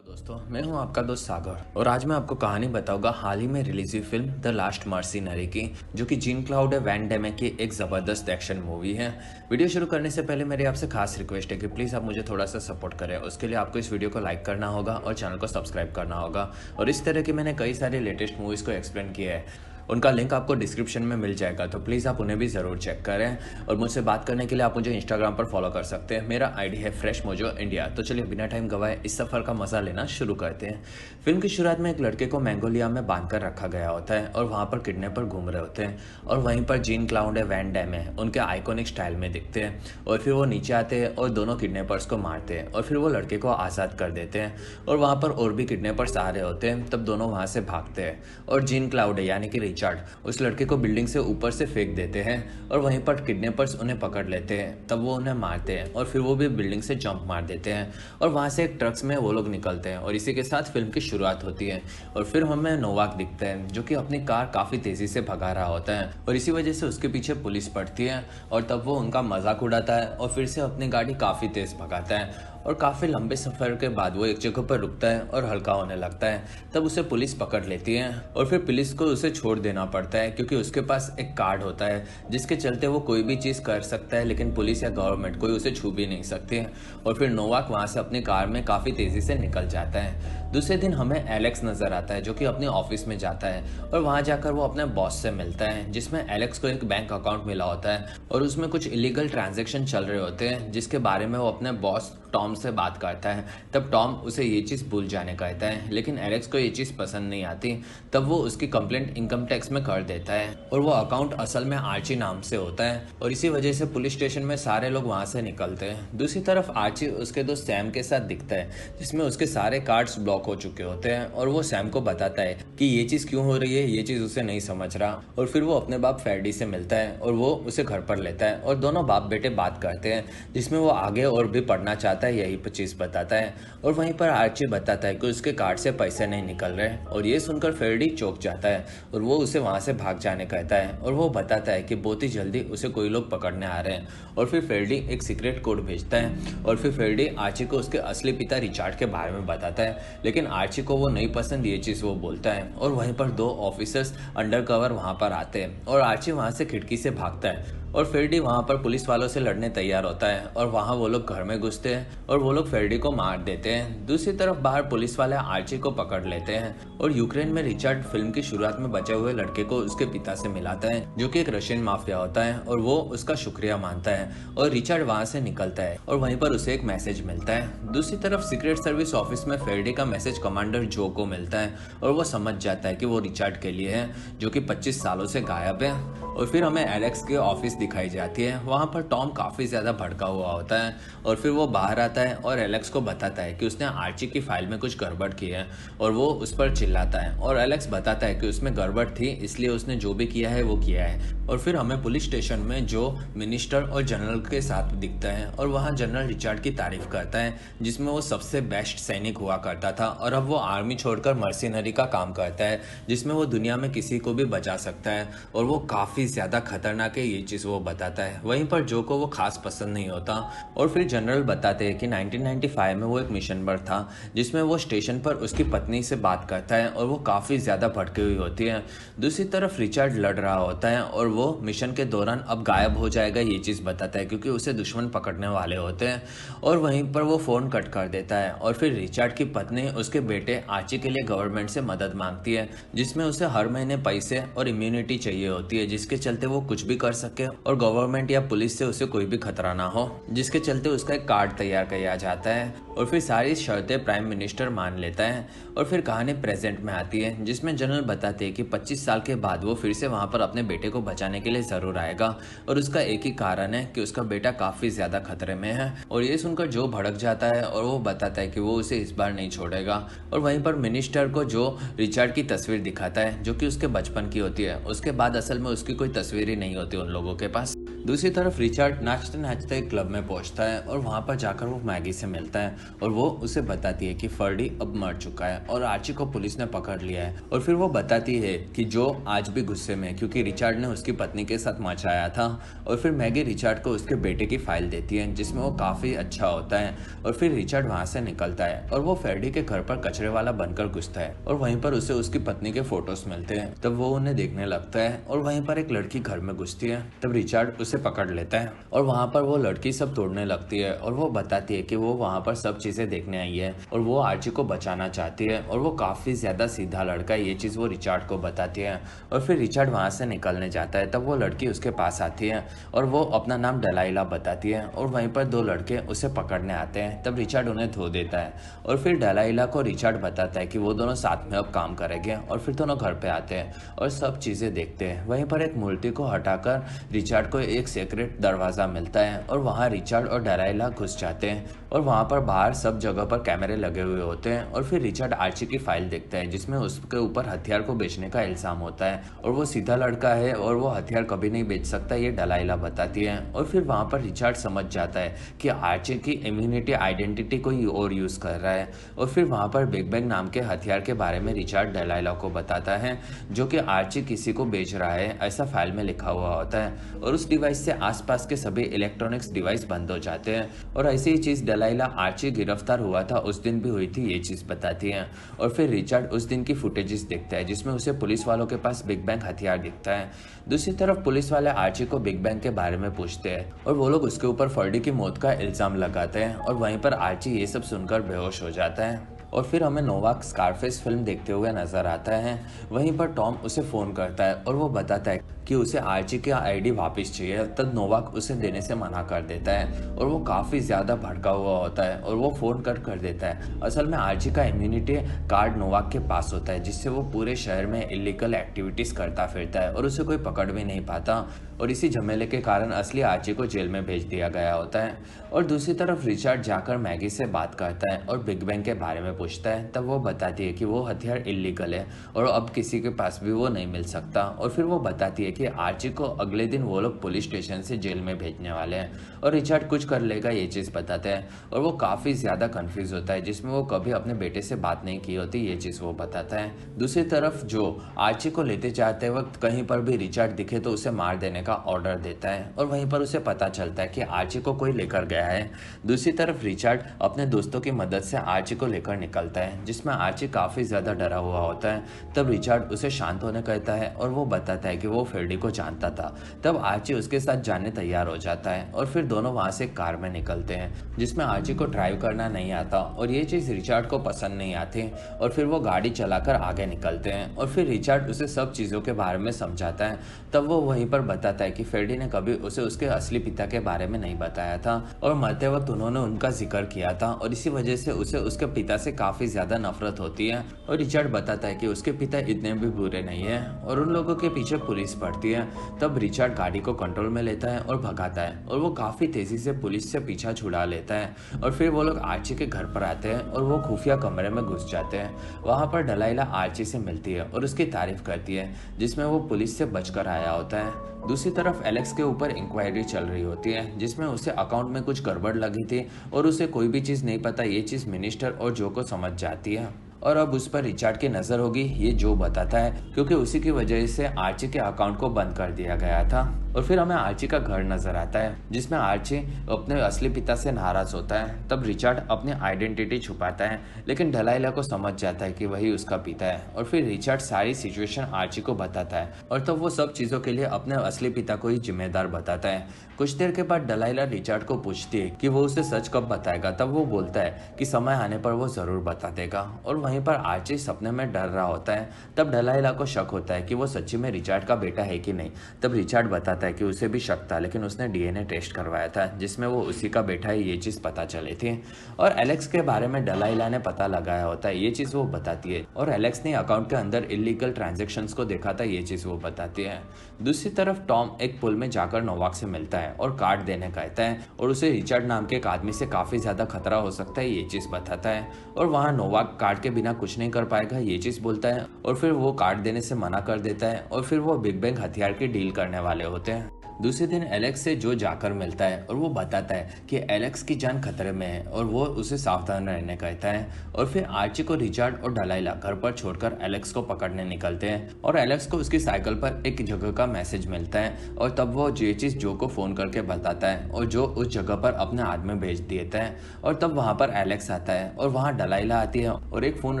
Hello दोस्तों, मैं हूं आपका दोस्त सागर और आज मैं आपको कहानी बताऊंगा हाल ही में रिलीज हुई फिल्म द लास्ट मर्सिनरी की, जो कि जीन क्लाउड वैन डैमे की एक ज़बरदस्त एक्शन मूवी है। वीडियो शुरू करने से पहले मेरी आपसे खास रिक्वेस्ट है कि प्लीज़ आप मुझे थोड़ा सा सपोर्ट करें। उसके लिए आपको इस वीडियो को लाइक करना होगा और चैनल को सब्सक्राइब करना होगा। और इस तरह की मैंने कई सारी लेटेस्ट मूवीज़ को एक्सप्लेन किया है, उनका लिंक आपको डिस्क्रिप्शन में मिल जाएगा, तो प्लीज़ आप उन्हें भी ज़रूर चेक करें। और मुझसे बात करने के लिए आप मुझे इंस्टाग्राम पर फॉलो कर सकते हैं। मेरा आईडी है फ्रेश मोजो इंडिया। तो चलिए बिना टाइम गवाए इस सफ़र का मज़ा लेना शुरू करते हैं। फिल्म की शुरुआत में एक लड़के को मैंगोलिया में बांध कर रखा गया होता है और वहाँ पर किडनैपर घूम रहे होते हैं, और वहीं पर जीन क्लाउड वैन डैमे उनके आइकॉनिक स्टाइल में दिखते हैं। और फिर वो नीचे आते हैं और दोनों किडनैपर्स को मारते हैं और फिर वो लड़के को आज़ाद कर देते हैं। और वहाँ पर और भी किडनैपर्स आ रहे होते हैं, तब दोनों वहाँ से भागते हैं और जीन क्लाउड यानी कि रिचर्ड उस लड़के को बिल्डिंग से ऊपर से फेंक देते हैं और वहीं पर किडनैपर्स उन्हें पकड़ लेते हैं। तब वो उन्हें मारते हैं और फिर वो भी बिल्डिंग से जंप मार देते हैं और वहाँ से एक ट्रक्स में वो लोग निकलते हैं। और इसी के साथ फिल्म की शुरुआत होती है और फिर हमें नोवाक दिखता है, जो कि अपनी कार काफ़ी तेज़ी से भगा रहा होता है और इसी वजह से उसके पीछे पुलिस पड़ती है। और तब वो उनका मजाक उड़ाता है और फिर से अपनी गाड़ी काफ़ी तेज़ भगाता है और काफ़ी लंबे सफ़र के बाद वो एक जगह पर रुकता है और हल्का होने लगता है। तब उसे पुलिस पकड़ लेती है और फिर पुलिस को उसे छोड़ देना पड़ता है, क्योंकि उसके पास एक कार्ड होता है जिसके चलते वो कोई भी चीज़ कर सकता है, लेकिन पुलिस या गवर्नमेंट कोई उसे छू भी नहीं सकती है। और फिर नोवाक वहाँ से अपनी कार में काफ़ी तेज़ी से निकल जाता है। दूसरे दिन हमें एलेक्स नज़र आता है, जो कि अपने ऑफिस में जाता है और वहाँ जाकर वो अपने बॉस से मिलता है, जिसमें एलेक्स को एक बैंक अकाउंट मिला होता है और उसमें कुछ इलीगल ट्रांजैक्शन चल रहे होते हैं, जिसके बारे में वो अपने बॉस टॉम से बात करता है। तब टॉम उसे ये चीज़ भूल जाने कहता है, लेकिन एलेक्स को ये चीज़ पसंद नहीं आती। तब वो उसकी कंप्लेंट इनकम टैक्स में कर देता है और वो अकाउंट असल में आर्ची नाम से होता है और इसी वजह से पुलिस स्टेशन में सारे लोग वहाँ से निकलते हैं। दूसरी तरफ आर्ची उसके दोस्त सैम के साथ दिखता है, जिसमें उसके सारे कार्ड्स ब्लॉक हो चुके होते हैं और वो सैम को बताता है कि ये चीज़ क्यों हो रही है, ये चीज़ उसे नहीं समझ रहा। और फिर वो अपने बाप फेरडी से मिलता है और वो उसे घर पर लेता है और दोनों बाप बेटे बात करते हैं, जिसमें वो आगे और भी पढ़ना चाहता है यही चीज़ बताता है। और वहीं पर आर्ची बताता है कि उसके कार्ड से पैसे नहीं निकल रहे और ये सुनकर फेरडी चौंक जाता है और वो उसे वहाँ से भाग जाने कहता है। और वो बताता है कि बहुत ही जल्दी उसे कोई लोग पकड़ने आ रहे हैं और फिर फेरडी एक सीक्रेट कोड भेजता है और फिर फेरडी आर्ची को उसके असली पिता रिचार्ड के बारे में बताता है, लेकिन आर्ची को वो नहीं पसंद ये चीज़ वो बोलता है। और वहीं पर दो ऑफिसर्स अंडरकवर वहाँ पर आते हैं और आर्ची वहाँ से खिड़की से भागता है और फेरडी वहाँ पर पुलिस वालों से लड़ने तैयार होता है और वहाँ वो लोग घर में घुसते हैं और वो लोग फेरडी को मार देते हैं। दूसरी तरफ बाहर पुलिस वाले आर्ची को पकड़ लेते हैं और यूक्रेन में रिचर्ड फिल्म की शुरुआत में बचे हुए लड़के को उसके पिता से मिलाता है, जो कि एक रशियन माफिया होता है, और वो उसका शुक्रिया मानता है और रिचर्ड वहाँ से निकलता है और वहीं पर उसे एक मैसेज मिलता है। दूसरी तरफ सीक्रेट सर्विस ऑफिस में फेरडी का मैसेज कमांडर जो को मिलता है और वो समझ जाता है कि वो रिचर्ड के लिए है, जो कि 25 सालों से गायब है। और फिर हमें एलेक्स के ऑफिस दिखाई जाती है। वहाँ पर टॉम काफ़ी ज़्यादा भड़का हुआ होता है और फिर वो बाहर आता है और एलेक्स को बताता है कि उसने आर्ची की फाइल में कुछ गड़बड़ की है और वो उस पर चिल्लाता है और एलेक्स बताता है कि उसमें गड़बड़ थी, इसलिए उसने जो भी किया है वो किया है। और फिर हमें पुलिस स्टेशन में जो मिनिस्टर और जनरल के साथ दिखता है और वहाँ जनरल रिचर्ड की तारीफ करता है, जिसमें वो सबसे बेस्ट सैनिक हुआ करता था और अब वो आर्मी छोड़कर मर्सिनरी का काम करता है, जिसमें वो दुनिया में किसी को भी बचा सकता है और वो काफ़ी ज़्यादा खतरनाक है, ये चीज़ वो बताता है। वहीं पर जो को वो खास पसंद नहीं होता। और फिर जनरल बताते हैं कि 1995 में वो एक मिशन पर था, जिसमें वो स्टेशन पर उसकी पत्नी से बात करता है और वो काफ़ी ज़्यादा भड़की हुई होती है। दूसरी तरफ रिचर्ड लड़ रहा होता है और वो मिशन के दौरान अब गायब हो जाएगा, ये चीज़ बताता है, क्योंकि उसे दुश्मन पकड़ने वाले होते हैं। और वहीं पर वो फ़ोन कट कर देता है और फिर रिचर्ड की पत्नी उसके बेटे आर्ची के लिए गवर्नमेंट से मदद मांगती है, जिसमें उसे हर महीने पैसे और इम्यूनिटी चाहिए होती है, जिसके चलते वो कुछ भी कर सके और गवर्नमेंट या पुलिस से उसे कोई भी खतरा ना हो, जिसके चलते उसका एक कार्ड तैयार किया जाता है और फिर सारी शर्तें प्राइम मिनिस्टर मान लेता है। और फिर कहानी प्रेजेंट में आती है, जिसमें जनरल बताते हैं कि 25 साल के बाद वो फिर से वहाँ पर अपने बेटे को बचाने के लिए ज़रूर आएगा और उसका एक ही कारण है कि उसका बेटा काफ़ी ज़्यादा खतरे में है। और ये सुनकर जो भड़क जाता है और वो बताता है कि वो उसे इस बार नहीं छोड़ेगा। और वहीं पर मिनिस्टर को जो रिचर्ड की तस्वीर दिखाता है, जो कि उसके बचपन की होती है। उसके बाद असल में उसकी कोई तस्वीर ही नहीं होती उन लोगों के पास। दूसरी तरफ रिचर्ड नाचते नाचते एक क्लब में पहुंचता है और वहां पर जाकर वो मैगी से मिलता है और वो उसे बताती है कि फर्डी अब मर चुका है और आर्ची को पुलिस ने पकड़ लिया है। और फिर वो बताती है कि जो आज भी गुस्से में क्योंकि रिचर्ड ने उसकी पत्नी के साथ मचाया था। और फिर मैगी रिचर्ड को उसके बेटे की फाइल देती है जिसमें वो काफी अच्छा होता है। और फिर रिचर्ड वहां से निकलता है और वो फर्डी के घर पर कचरे वाला बनकर घुसता है और वहीं पर उसे उसकी पत्नी के फोटोज मिलते हैं। तब वो उन्हें देखने लगता है और वहीं पर एक लड़की घर में घुसती है। तब रिचर्ड उसे पकड़ लेता है और वहां पर वो लड़की सब तोड़ने लगती है और वो बताती है कि वो वहां पर सब चीजें देखने आई है और वो आर्ची को बचाना चाहती है और वो काफी ज्यादा सीधा लड़का है, ये चीज वो रिचर्ड को बताती है। और फिर रिचर्ड वहां से निकलने जाता है तब वो लड़की उसके पास आती है और वो अपना नाम डलाइला बताती है और वहीं पर दो लड़के उसे पकड़ने आते हैं। तब रिचर्ड उन्हें धो देता है और फिर डलाइला को रिचर्ड बताता है कि वो दोनों साथ में अब काम करेंगे और फिर दोनों घर पे आते हैं और सब चीजें देखते हैं। वहीं पर एक मूर्ति को हटाकर रिचर्ड को एक सीक्रेट दरवाजा मिलता है और वहां रिचर्ड और डलाइला घुस जाते हैं और वहां पर बाहर सब जगह पर कैमरे लगे हुए होते हैं। और फिर रिचर्ड आर्ची की फाइल देखता है जिसमें उसके ऊपर हथियार को बेचने का इल्जाम होता है और वो सीधा लड़का है और वो हथियार कभी नहीं बेच सकता, ये डलाइला बताती है। और फिर वहां पर रिचर्ड समझ जाता है कि आर्ची की इम्यूनिटी आइडेंटिटी कोई और यूज कर रहा है। और फिर वहां पर बिग बैंग नाम के हथियार के बारे में रिचर्ड डलाइला को बताता है जो कि आर्ची किसी को बेच रहा है, ऐसा फाइल में लिखा हुआ होता है। और उस डिवाइस से आसपास के सभी इलेक्ट्रॉनिक्स डिवाइस बंद हो जाते हैं। और ऐसी ही चीज डलाइला आर्ची गिरफ्तार हुआ था उस दिन भी हुई थी, ये चीज बताती है। और फिर रिचर्ड उस दिन की फुटेजेस देखता है जिसमें उसे पुलिस वालों के पास बिग बैंग हथियार दिखता है। दूसरी तरफ पुलिस वाले आर्ची को बिग बैंग के बारे में पूछते हैं और वो लोग उसके ऊपर फर्डी की मौत का इल्जाम लगाते हैं और वहीं पर आर्ची ये सब सुनकर बेहोश हो जाता है। और फिर हमें नोवाक स्कारफेस फिल्म देखते हुए नजर आता है। वहीं पर टॉम उसे फोन करता है और वो बताता है कि उसे आर्ची की आईडी वापस चाहिए। तब नोवाक उसे देने से मना कर देता है और वो काफी ज्यादा भड़का हुआ होता है और वो फोन कर देता है। असल में आर्ची का इम्यूनिटी कार्ड नोवाक के पास होता है जिससे वो पूरे शहर में इलीगल एक्टिविटीज करता फिरता है और उसे कोई पकड़ भी नहीं पाता। और इसी झमेले के कारण असली आर्ची को जेल में भेज दिया गया होता है। और दूसरी तरफ रिचर्ड जाकर मैगी से बात करता है और बिग बैंग के बारे में पूछता है। तब वो बताती है कि वो हथियार इलीगल है और अब किसी के पास भी वो नहीं मिल सकता। और फिर वो बताती है कि आर्ची को अगले दिन वो लोग पुलिस स्टेशन से जेल में भेजने वाले हैं और रिचर्ड कुछ कर लेगा, ये चीज़ बताता है। और वो काफ़ी ज़्यादा कंफ्यूज होता है जिसमें वो कभी अपने बेटे से बात नहीं की होती, ये चीज़ वो बताता है। दूसरी तरफ जो आर्ची को लेते जाते वक्त कहीं पर भी रिचर्ड दिखे तो उसे मार देने का ऑर्डर देता है और वहीं पर उसे पता चलता है कि आर्ची को कोई लेकर गया है। दूसरी तरफ रिचर्ड अपने दोस्तों की मदद से आर्ची को लेकर निकलता है जिसमें आर्ची काफ़ी ज़्यादा डरा हुआ होता है। तब रिचर्ड उसे शांत होने कहता है और वो बताता है कि वो फेर्डी को जानता था। तब आर्ची उसके साथ जाने तैयार हो जाता है और फिर दोनों वहां से कार में निकलते हैं जिसमें आर्ची को ड्राइव करना नहीं आता और ये चीज़ रिचर्ड को पसंद नहीं आती। और फिर वो गाड़ी चलाकर आगे निकलते हैं और फिर रिचर्ड उसे सब चीज़ों के बारे में समझाता है। तब वो वहीं पर बताता है कि फेर्डी ने कभी उसे उसके असली पिता के बारे में नहीं बताया था और मरते वक्त उन्होंने उनका जिक्र किया था और इसी वजह से उसे उसके पिता से काफ़ी ज़्यादा नफरत होती है। और रिचर्ड बताता है कि उसके पिता इतने भी बुरे नहीं है और उन लोगों के पीछे पुलिस पड़ती है। तब रिचर्ड गाड़ी को कंट्रोल में लेता है और भगाता है और वो काफ़ी तेज़ी से पुलिस से पीछा छुड़ा लेता है। और फिर वो लोग आर्ची के घर पर आते हैं और वो खुफिया कमरे में घुस जाते हैं। वहाँ पर डलाइला आर्ची से मिलती है और उसकी तारीफ करती है जिसमें वो पुलिस से बचकर आया होता है। दूसरी तरफ एलेक्स के ऊपर इंक्वायरी चल रही होती है जिसमें उसे अकाउंट में कुछ गड़बड़ लगी थी और उसे कोई भी चीज़ नहीं पता, ये चीज़ मिनिस्टर और जो को समझ जाती है और अब उस पर रिचर्ड की नज़र होगी, ये जो बताता है क्योंकि उसी की वजह से आर्ची के अकाउंट को बंद कर दिया गया था। और फिर हमें आर्ची का घर नजर आता है जिसमें आर्ची अपने असली पिता से नाराज होता है। तब रिचर्ड अपनी आइडेंटिटी छुपाता है लेकिन डलाइला को समझ जाता है कि वही उसका पिता है और फिर रिचर्ड सारी सिचुएशन आर्ची को बताता है और तब वो सब चीज़ों के लिए अपने असली पिता को ही जिम्मेदार बताता है। कुछ देर के बाद डलाइला रिचर्ड को पूछती है कि वो उसे सच कब बताएगा। तब वो बोलता है कि समय आने पर वो ज़रूर बता देगा और वहीं पर आर्ची सपने में डर रहा होता है। तब डलाइला को शक होता है कि वो सच्ची में रिचर्ड का बेटा है कि नहीं। तब रिचर्ड बताता है कि उसे भी शक था लेकिन उसने डीएनए टेस्ट करवाया था जिसमें वो उसी का बेटा है, ये चीज़ पता चली थी। और एलेक्स के बारे में डलाइला ने पता लगाया होता है, ये चीज़ वो बताती है। और एलेक्स ने अकाउंट के अंदर इलीगल ट्रांजैक्शंस को देखा था, ये चीज़ वो बताती है। दूसरी तरफ टॉम एक पुल में जाकर नोवाक से मिलता है और कार्ड देने कहता है और उसे रिचर्ड नाम के एक आदमी से काफ़ी ज़्यादा खतरा हो सकता है, ये चीज़ बताता है। और वहाँ नोवाक कार्ड के बिना कुछ नहीं कर पाएगा, ये चीज़ बोलता है और फिर वो कार्ड देने से मना कर देता है और फिर वो बिग बैंग हथियार की डील करने वाले होते हैं। दूसरे दिन एलेक्स से जो जाकर मिलता है और वो बताता है कि एलेक्स की जान खतरे में है और वो उसे सावधान रहने कहता है। और फिर आर्ची को रिचार्ड और डलाइला घर पर छोड़कर एलेक्स को पकड़ने निकलते हैं और एलेक्स को उसकी साइकिल पर एक जगह का मैसेज मिलता है और तब वो ये चीज जो को फोन करके बताता है और जो उस जगह पर अपने आदमी भेज देता है। और तब वहां पर एलेक्स आता है और वहां डलाइला आती है और एक फोन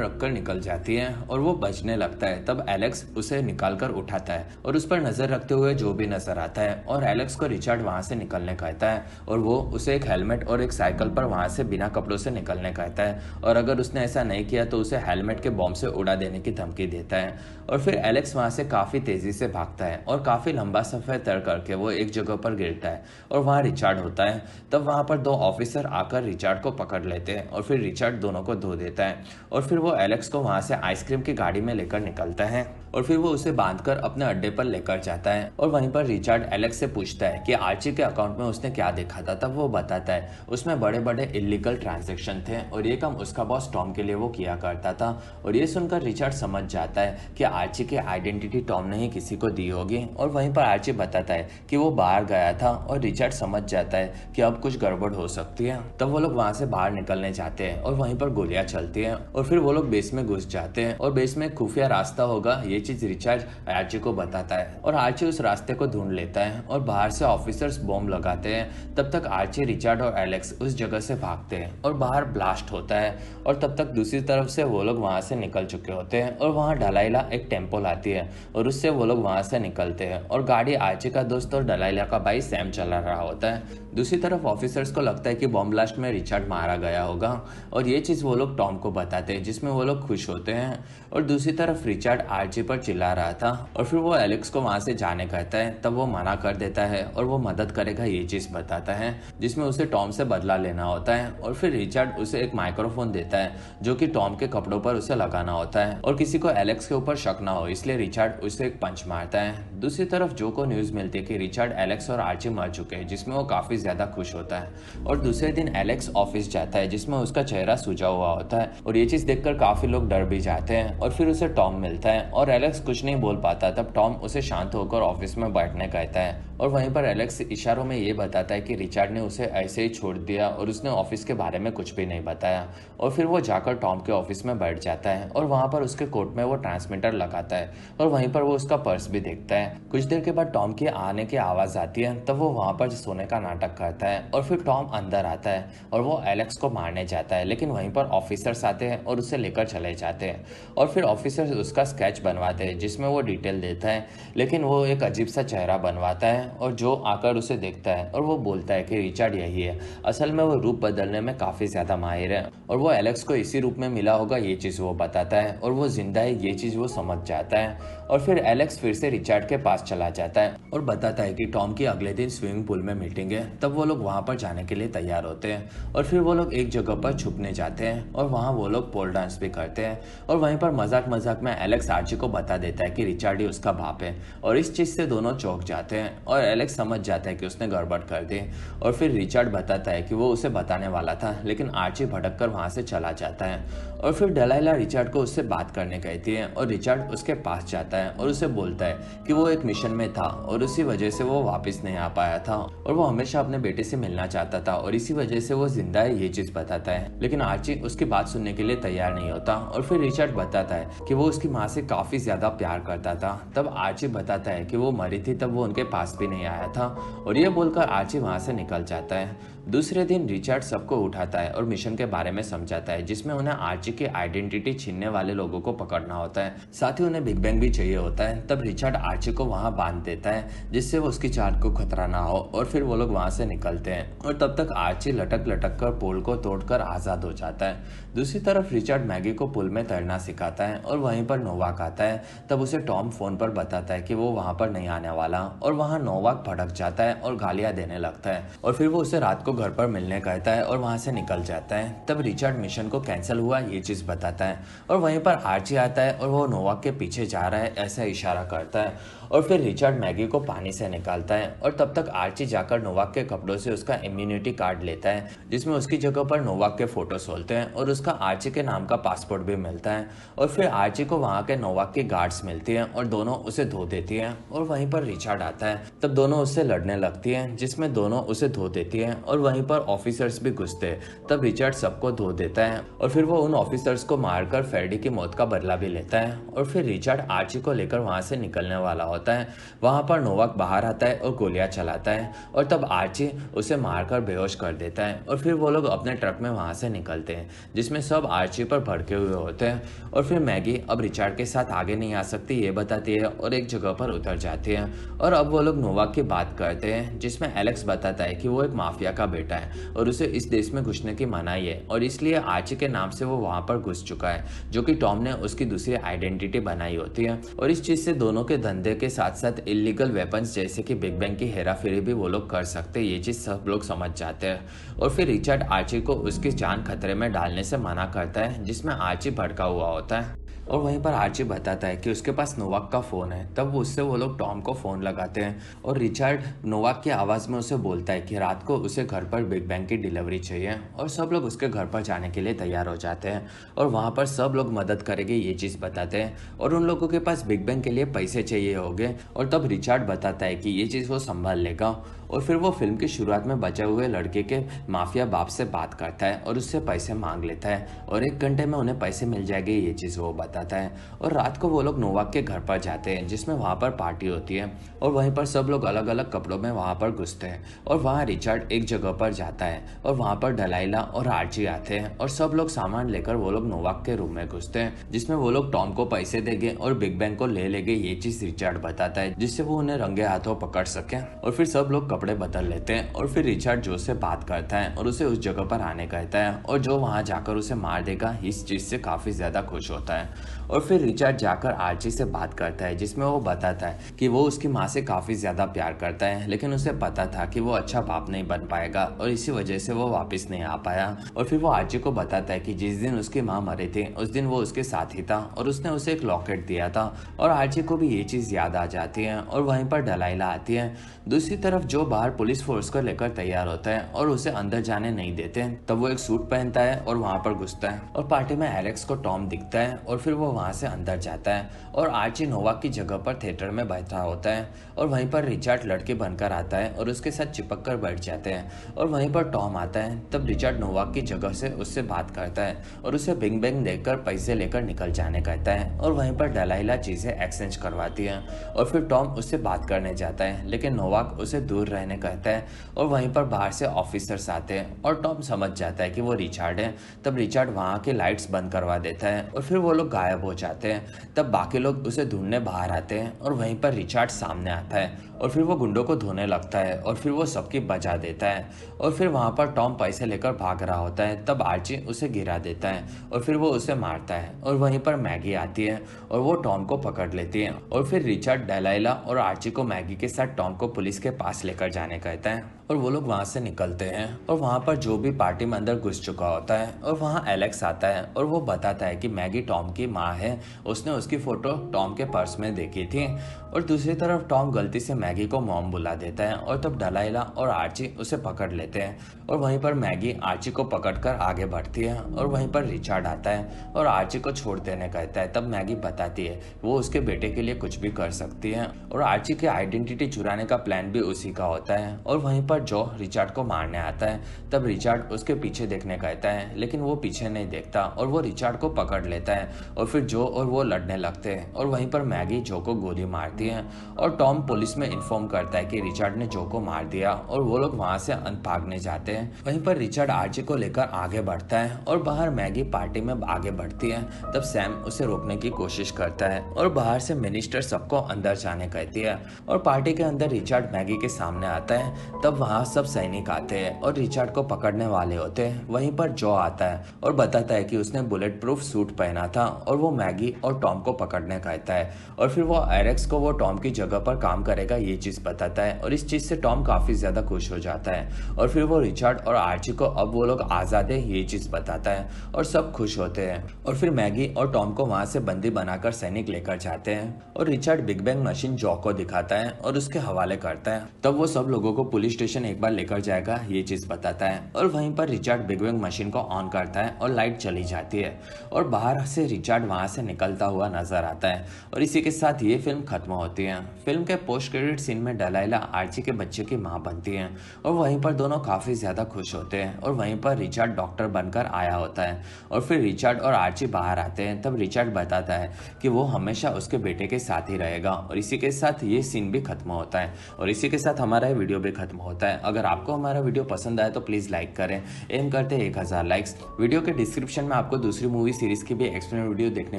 रखकर निकल जाती है और वो बजने लगता है। तब एलेक्स उसे निकाल कर उठाता है और उस पर नजर रखते हुए जो भी नजर आता है और एलेक्स को रिचार्ड वहां से निकलने कहता है और वो उसे एक हेलमेट और एक साइकिल पर वहां से बिना कपड़ों से निकलने कहता है और अगर उसने ऐसा नहीं किया तो उसे हेलमेट के बॉम्ब से उड़ा देने की धमकी देता है। और फिर एलेक्स वहां से काफी तेजी से भागता है और काफी लंबा सफर तय करके वो एक जगह पर गिरता है और वहां रिचार्ड होता है। तब वहां पर दो ऑफिसर आकर रिचार्ड को पकड़ लेते हैं और फिर रिचार्ड दोनों को धो देता है और फिर वो एलेक्स को वहां से आइसक्रीम की गाड़ी में लेकर निकलता है और फिर वो उसे बांधकर अपने अड्डे पर लेकर जाता है। और वहीं पर रिचार्ड एलेक्स से पूछता है कि आर्ची के अकाउंट में उसने क्या देखा था। तब वो बताता है उसमें बड़े बड़े इलीगल ट्रांजैक्शन थे और ये काम उसका बॉस टॉम के लिए वो किया करता था। और ये सुनकर रिचार्ड समझ जाता है कि आर्ची की आइडेंटिटी टॉम ने ही किसी को दी होगी। और वहीं पर आर्ची बताता है कि वो बाहर गया था और रिचार्ड समझ जाता है कि अब कुछ गड़बड़ हो सकती है। तब वो लोग वहां से बाहर निकलने जाते हैं और वहीं पर गोलियां चलती हैं और फिर वो लोग बेस में घुस जाते हैं और बेस में खुफिया रास्ता होगा ये चीज रिचार्ड आर्ची को बताता है और आर्ची उस रास्ते को ढूंढ लेता है और बाहर से ऑफिसर्स बॉम्ब लगाते हैं। तब तक आर्ची, रिचार्ड और एलेक्स उस जगह से भागते हैं और बाहर ब्लास्ट होता है और तब तक दूसरी तरफ से वो लोग वहां से निकल चुके होते हैं और वहां डलाइला एक टेम्पो लाती है और उससे वो लोग वहां से निकलते हैं और गाड़ी आर्ची का दोस्त और डलाइला का भाई सैम चला रहा होता है। दूसरी तरफ ऑफिसर्स को लगता है कि बॉम्ब ब्लास्ट में रिचार्ड मारा गया होगा और ये चीज वो लोग टॉम को बताते हैं जिसमें वो लोग खुश होते हैं। और दूसरी तरफ रिचार्ड आर्ची पर चिल्ला रहा था और फिर वो एलेक्स को वहां से जाने कहता है। तब वो मना कर देता है और वो मदद करेगा ये चीज बताता है जिसमें उसे टॉम से बदला लेना होता है। और फिर रिचार्ड उसे एक माइक्रोफोन देता है जो कि टॉम के कपड़ों पर उसे लगाना होता है और किसी को एलेक्स के ऊपर शक ना हो इसलिए रिचार्ड उसे एक पंच मारता है। दूसरी तरफ जो को न्यूज मिलती है कि रिचार्ड, एलेक्स और आर्ची मर चुके हैं जिसमें वो काफी ज्यादा खुश होता है। और दूसरे दिन एलेक्स ऑफिस जाता है जिसमें उसका चेहरा सूजा हुआ होता है और ये चीज देखकर काफी लोग डर भी जाते हैं। और फिर उसे टॉम मिलता है और एलेक्स कुछ नहीं बोल पाता। तब टॉम उसे शांत होकर ऑफिस में बैठने कहता है और वहीं पर एलेक्स इशारों में ये बताता है कि रिचार्ड ने उसे ऐसे ही छोड़ दिया और उसने ऑफिस के बारे में कुछ भी नहीं बताया। और फिर वो जाकर टॉम के ऑफिस में बैठ जाता है और वहां पर उसके कोट में वो ट्रांसमीटर लगाता है और वहीं पर वो उसका पर्स भी देखता है। कुछ देर के बाद टॉम की आने की आवाज आती है तब वो वहां पर सोने का नाटक करता है और फिर टॉम अंदर आता है और वो एलेक्स को मारने जाता है लेकिन वहीं पर ऑफिसर्स आते हैं और उसे लेकर चले जाते हैं। और फिर ऑफिसर्स उसका स्केच बनवाते हैं जिसमें वो डिटेल देता है लेकिन वो एक अजीब सा चेहरा बनवाता है और जो आकर उसे देखता है और वो बोलता है कि रिचार्ड यही है। असल में वो रूप बदलने में काफी ज्यादा माहिर है और वो एलेक्स को इसी रूप में मिला होगा ये चीज वो बताता है और वो जिंदा है ये चीज वो समझ जाता है। और फिर एलेक्स फिर से रिचार्ड के पास चला जाता है और बताता है कि टॉम की अगले दिन स्विमिंग पूल में मीटिंग है। तब वो लोग वहां पर जाने के लिए तैयार होते हैं और फिर वो लोग एक जगह पर छुपने जाते हैं और वहां वो लोग पोल डांस भी करते हैं। और वहीं पर मजाक मजाक में एलेक्स आर्ची को बता देता है कि रिचार्ड ही उसका बाप है और इस चीज से दोनों चौंक जाते हैं और एलेक्स समझ जाता है कि उसने गड़बड़ कर दी। और फिर रिचार्ड बताता है कि वो उसे बताने वाला था लेकिन आर्ची भटक कर वहां से चला जाता है। और फिर डलाइला रिचार्ड को उससे बात करने कहती है और रिचार्ड उसके पास जाता है और उसे बोलता है कि वो एक मिशन में था और उसी वजह से वो वापस नहीं आ पाया था और वो हमेशा अपने बेटे से मिलना चाहता था और इसी वजह से वो जिंदा है ये चीज बताता है। लेकिन आर्ची उसकी बात सुनने के लिए तैयार नहीं होता और फिर रिचार्ड बताता है कि वो उसकी माँ से काफी ज्यादा प्यार करता था। तब आर्ची बताता है कि वो मरी थी तब वो उनके पास भी नहीं आया था और ये बोलकर आर्ची वहां से निकल जाता है। दूसरे दिन रिचार्ड सबको उठाता है और मिशन के बारे में समझाता है जिसमें उन्हें आर्ची की आइडेंटिटी छीनने वाले लोगों को पकड़ना होता है, साथ ही उन्हें बिग बैंग भी चाहिए होता है। तब रिचार्ड आर्ची को वहां बांध देता है जिससे वो उसकी जान को खतरा ना हो और फिर वो लोग वहां से निकलते हैं और तब तक आर्ची लटक लटक कर पोल को तोड़कर आजाद हो जाता है। दूसरी तरफ रिचार्ड मैगी को पुल में तैरना सिखाता है और वहीं पर नोवाक आता है। तब उसे टॉम फोन पर बताता है कि वो वहां पर नहीं आने वाला और वहां नोवाक भड़क जाता है और गालियां देने लगता है और फिर वो उसे रात को घर पर मिलने कहता है और वहाँ से निकल जाता है। तब रिचर्ड मिशन को कैंसिल हुआ ये चीज़ बताता है और वहीं पर आर्ची आता है और वो नोवाक के पीछे जा रहा है ऐसा इशारा करता है और फिर रिचर्ड मैगी को पानी से निकालता है और तब तक आर्ची जाकर नोवाक के कपड़ों से उसका इम्यूनिटी कार्ड लेता है जिसमें उसकी जगह पर नोवाक के फोटोज होते हैं और उसका आर्ची के नाम का पासपोर्ट भी मिलता है। और फिर आर्ची को वहाँ के नोवाक की गार्ड्स मिलती हैं और दोनों उसे धो देती हैं और वहीं पर रिचर्ड आता है। तब दोनों उससे लड़ने लगती हैं जिसमें दोनों उसे धो देती हैं और वहीं पर ऑफिसर्स भी घुसते हैं। तब रिचर्ड सबको धो देता है और फिर वो उन ऑफिसर्स को मारकर फेरडी की मौत का बदला भी लेता है। और फिर रिचर्ड आर्ची को लेकर वहाँ से निकलने वाला होता है। वहाँ पर नोवाक बाहर आता है और गोलियां चलाता है और तब आर्ची उसे मारकर बेहोश कर देता है और फिर वो लोग अपने ट्रक में वहाँ से निकलते हैं जिसमें सब आर्ची पर भड़के हुए होते हैं। और फिर मैगी अब रिचर्ड के साथ आगे नहीं आ सकती ये बताती है और एक जगह पर उतर जाती है। और अब वो लोग नोवाक की बात करते हैं जिसमें एलेक्स बताता है कि वो एक माफिया का बेटा है और उसे इस देश में घुसने की मनाही है और इसलिए आर्ची के नाम से वो वहाँ पर घुस चुका है जो कि टॉम ने उसकी दूसरी आइडेंटिटी बनाई होती है। और इस चीज़ से दोनों के धंधे के साथ साथ इलीगल वेपन्स जैसे कि बिग बैंग की हेराफेरी भी वो लोग कर सकते हैं ये चीज़ सब लोग समझ जाते हैं। और फिर रिचर्ड आर्ची को उसकी जान खतरे में डालने से मना करता है जिसमें आर्ची भड़का हुआ होता है। और वहीं पर आर्ची बताता है कि उसके पास नोवाक का फ़ोन है। तब उससे वो लोग टॉम को फ़ोन लगाते हैं और रिचर्ड नोवाक की आवाज़ में उसे बोलता है कि रात को उसे घर पर बिग बैंग की डिलीवरी चाहिए और सब लोग उसके घर पर जाने के लिए तैयार हो जाते हैं और वहाँ पर सब लोग मदद करेंगे ये चीज़ बताते हैं और उन लोगों के पास बिग बैंग के लिए पैसे चाहिए होंगे। और तब रिचर्ड बताता है कि ये चीज़ वो संभाल लेगा। और फिर वो फिल्म की शुरुआत में बचे हुए लड़के के माफिया बाप से बात करता है और उससे पैसे मांग लेता है और 1 घंटे में उन्हें पैसे मिल जाएंगे ये चीज़ वो बताता है। और रात को वो लोग नोवाक के घर पर जाते हैं जिसमें वहाँ पर पार्टी होती है और वहीं पर सब लोग अलग अलग कपड़ों में वहाँ पर घुसते हैं और वहाँ रिचर्ड एक जगह पर जाता है और वहाँ पर डलाइला और आर्ची आते हैं और सब लोग सामान लेकर वो लोग नोवाक के रूम में घुसते हैं जिसमें वो लोग टॉम को पैसे देंगे और बिग बैंग को ले लेंगे ये चीज़ रिचर्ड बताता है जिससे वो उन्हें रंगे हाथों पकड़ सके। और फिर सब लोग कपड़े बदल लेते हैं और फिर रिचर्ड जो से बात करता है और उसे उस जगह पर आने कहता है और जो वहां जाकर उसे मार देगा इस चीज से काफी ज्यादा खुश होता है। और फिर रिचर्ड जाकर आर्ची से बात करता है जिसमें वो बताता है कि वो उसकी माँ से काफी ज्यादा प्यार करता है लेकिन उसे पता था कि वो अच्छा बाप नहीं बन पाएगा और इसी वजह से वो वापस नहीं आ पाया। और फिर वो आर्ची को बताता है कि जिस दिन उसकी माँ मरी थी उस दिन वो उसके साथ ही था और उसने उसे एक लॉकेट दिया था। और आर्ची को भी ये चीज याद आ जाती है और वहीं पर डलाइला आती है। दूसरी तरफ जो बाहर पुलिस फोर्स को लेकर तैयार होता है और उसे अंदर जाने नहीं देते तब वो एक सूट पहनता है और वहां पर घुसता है और पार्टी में एलेक्स को टॉम दिखता है और फिर वो वहां से अंदर जाता है और आर्ची नोवाक की जगह पर थिएटर में बैठा होता है और वहीं पर रिचर्ड लड़के बनकर आता है और उसके साथ चिपक कर बैठ जाते हैं और वहीं पर टॉम आता है। तब रिचर्ड नोवाक की जगह से उससे बात करता है और उसे बिग बैंग देकर पैसे लेकर निकल जाने कहता है और वहीं पर डलाइला चीजें एक्सचेंज करवाती है और फिर टॉम उससे बात करने जाता है लेकिन नोवाक उसे दूर रहने कहता है और वहीं पर बाहर से ऑफिसर्स आते हैं और टॉम समझ जाता है कि वो रिचर्ड है। तब रिचर्ड वहाँ के लाइट्स बंद करवा देता है और फिर वो लोग गायब हो जाते हैं। तब बाकी लोग उसे ढूंढने बाहर आते हैं और वहीं पर रिचर्ड सामने आता है और फिर वो गुंडों को धोने लगता है और फिर वो सबकी बजा देता है और फिर वहाँ पर टॉम पैसे लेकर भाग रहा होता है। तब आर्ची उसे गिरा देता है और फिर वो उसे मारता है और वहीं पर मैगी आती है और वो टॉम को पकड़ लेती है और फिर रिचर्ड डलाइला और आर्ची को मैगी के साथ टॉम को पुलिस के पास लेकर जाने कहता है और वो लोग वहाँ से निकलते हैं और वहाँ पर जो भी पार्टी में अंदर घुस चुका होता है और वहाँ एलेक्स आता है और वो बताता है कि मैगी टॉम की माँ है, उसने उसकी फोटो टॉम के पर्स में देखी थी। और दूसरी तरफ टॉम गलती से मैगी को मॉम बुला देता है और तब डलाइला और आर्ची उसे पकड़ लेते हैं और वहीं पर मैगी आर्ची को पकड़कर आगे बढ़ती है और वहीं पर रिचर्ड आता है और आर्ची को छोड़ देने कहता है। तब मैगी बताती है वो उसके बेटे के लिए कुछ भी कर सकती है और आर्ची की आइडेंटिटी चुराने का प्लान भी उसी का होता है। और वहीं पर जो रिचर्ड को मारने आता है तब रिचर्ड उसके पीछे देखने कहता है लेकिन वो पीछे नहीं देखता और वो रिचर्ड को पकड़ लेता है और फिर जो और वो लड़ने लगते हैं और वहीं पर मैगी जो को गोली मारती है और टॉम पुलिस में इन्फॉर्म करता है कि रिचर्ड ने जो को मार दिया और वो लोग वहां से भागने जाते हैं। वहीं पर रिचर्ड आर्ची को लेकर आगे बढ़ता है और बाहर मैगी पार्टी में आगे बढ़ती है। तब सैम उसे रोकने की कोशिश करता है और बाहर से मिनिस्टर सबको अंदर जाने कहती है और पार्टी के अंदर रिचर्ड मैगी के सामने आता है। तब वहां वहाँ सब सैनिक आते हैं और रिचर्ड को पकड़ने वाले होते हैं। वहीं पर जो आता है और बताता है कि उसने बुलेट प्रूफ सूट पहना था और वो मैगी और टॉम को पकड़ने कहता है और फिर वो एरेक्स को वो टॉम की जगह पर काम करेगा ये चीज़ बताता है और इस चीज़ से टॉम काफ़ी ज़्यादा खुश हो जाता है और फिर वो रिचर्ड और आर्ची को अब वो लोग आज़ाद है ये चीज़ बताता है और सब खुश होते हैं। और फिर मैगी और टॉम को वहाँ से बंदी बनाकर सैनिक लेकर जाते हैं और Richard big bang machine jaw को दिखाता है और उसके हवाले करता है। तब वो सब लोगों को पुलिस स्टेशन एक बार लेकर जाएगा ये चीज़ बताता है और वहीं पर रिचर्ड बिग बैंग मशीन को ऑन करता है और लाइट चली जाती है और बाहर से रिचर्ड वहाँ से निकलता हुआ नजर आता है और इसी के साथ ये फिल्म खत्म होती है। फिल्म के पोस्ट क्रेडिट सीन में डलाइला आर्ची के बच्चे की माँ बनती है और वहीं पर दोनों काफ़ी ज़्यादा खुश होते हैं और वहीं पर रिचर्ड डॉक्टर बनकर आया होता है और फिर रिचर्ड और आर्ची बाहर आते हैं। तब रिचर्ड बताता है कि वो हमेशा उसके बेटे के साथ ही रहेगा और इसी के साथ ये सीन भी खत्म होता है और इसी के साथ हमारा ये वीडियो भी खत्म होता है। अगर आपको हमारा वीडियो पसंद आए तो प्लीज़ लाइक करें। एम करते हैं 1000 लाइक्स। वीडियो के डिस्क्रिप्शन में आपको दूसरी मूवी सीरीज़ की भी एक्सप्लेन वीडियो देखने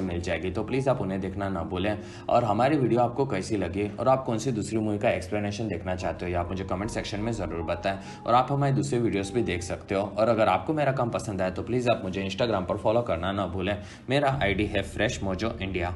मिल जाएगी, तो प्लीज़ आप उन्हें देखना ना भूलें। और हमारी वीडियो आपको कैसी लगी और आप कौन सी दूसरी मूवी का एक्सप्लेनेशन देखना चाहते हो या आप मुझे कमेंट सेक्शन में ज़रूर बताएं। और आप हमारे दूसरे वीडियोस भी देख सकते हो। और अगर आपको मेरा काम पसंद आए तो प्लीज़ आप मुझे इंस्टाग्राम पर फॉलो करना ना भूलें। मेरा आईडी है फ्रेश मोजो इंडिया।